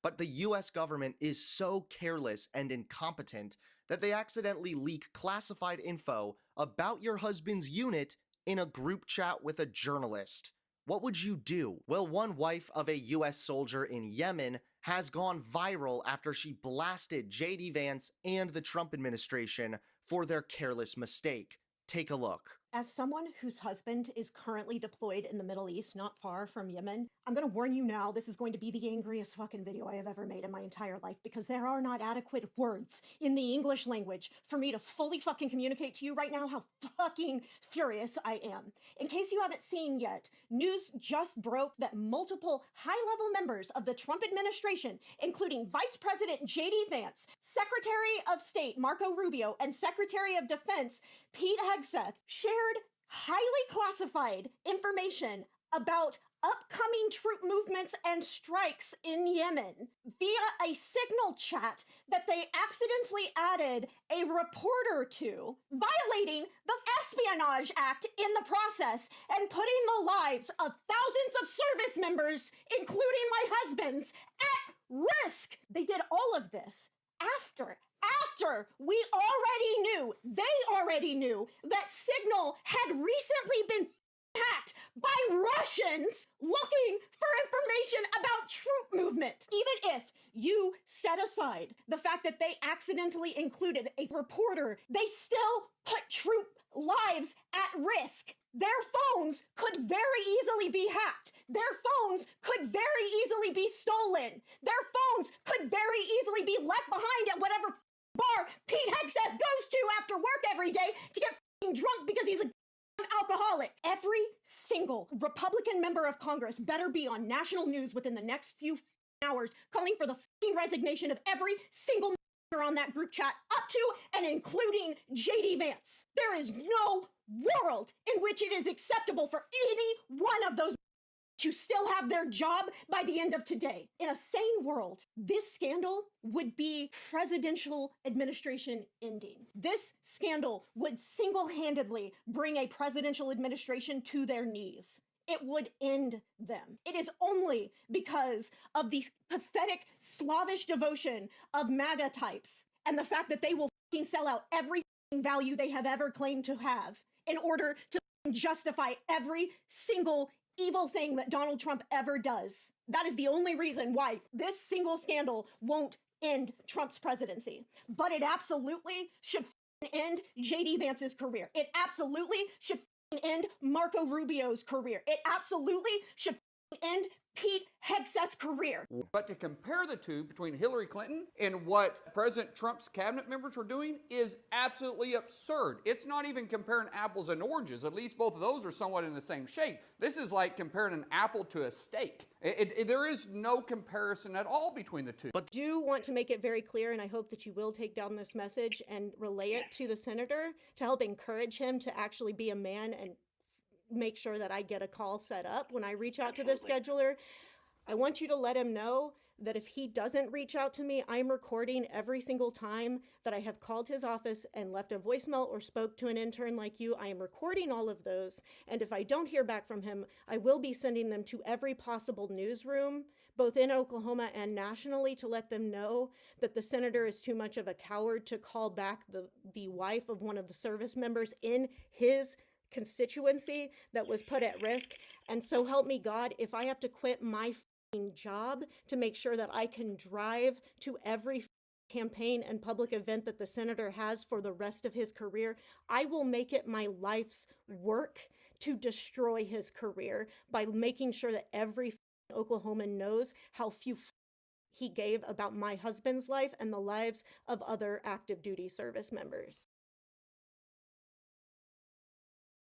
But the US government is so careless and incompetent that they accidentally leak classified info about your husband's unit in a group chat with a journalist. What would you do? Well, one wife of a US soldier in Yemen has gone viral after she blasted JD Vance and the Trump administration for their careless mistake. Take a look. As someone whose husband is currently deployed in the Middle East, not far from Yemen, I'm going to warn you now, this is going to be the angriest fucking video I have ever made in my entire life, because there are not adequate words in the English language for me to fully fucking communicate to you right now how fucking furious I am. In case you haven't seen yet, news just broke that multiple high-level members of the Trump administration, including Vice President JD Vance, Secretary of State Marco Rubio, and Secretary of Defense Pete Hegseth, shared highly classified information about upcoming troop movements and strikes in Yemen via a signal chat that they accidentally added a reporter to, violating the Espionage Act in the process and putting the lives of thousands of service members, including my husband's, at risk. They did all of this after they already knew that Signal had recently been hacked by Russians looking for information about troop movement. Even if you set aside the fact that they accidentally included a reporter, they still put troop lives at risk. Their phones could very easily be hacked. Their phones could very easily be stolen. Their phones could very easily be left behind at whatever bar Pete Hegseth goes to after work every day to get drunk because he's a alcoholic. Every single Republican member of Congress better be on national news within the next few hours calling for the resignation of every single member on that group chat, up to and including JD Vance. There is no world in which it is acceptable for any one of those to still have their job by the end of today. In a sane world, this scandal would be presidential administration ending. This scandal would single-handedly bring a presidential administration to their knees. It would end them. It is only because of the pathetic Slavish devotion of MAGA types and the fact that they will sell out every value they have ever claimed to have in order to justify every single evil thing that Donald Trump ever does. That is the only reason why this single scandal won't end Trump's presidency. But it absolutely should end JD Vance's career. It absolutely should end Marco Rubio's career. It absolutely should end Pete Hegseth's career. But to compare the two between Hillary Clinton and what President Trump's cabinet members were doing is absolutely absurd. It's not even comparing apples and oranges. At least both of those are somewhat in the same shape. This is like comparing an apple to a steak. There is no comparison at all between the two. But I do want to make it very clear, and I hope that you will take down this message and relay it to the senator to help encourage him to actually be a man and make sure that I get a call set up when I reach out to the scheduler. I want you to let him know that if he doesn't reach out to me, I'm recording every single time that I have called his office and left a voicemail or spoke to an intern like you. I am recording all of those. And if I don't hear back from him, I will be sending them to every possible newsroom, both in Oklahoma and nationally, to let them know that the senator is too much of a coward to call back the wife of one of the service members in his constituency that was put at risk. And so help me God, if I have to quit my job to make sure that I can drive to every campaign and public event that the senator has for the rest of his career, I will make it my life's work to destroy his career by making sure that every Oklahoman knows how few he gave about my husband's life and the lives of other active duty service members.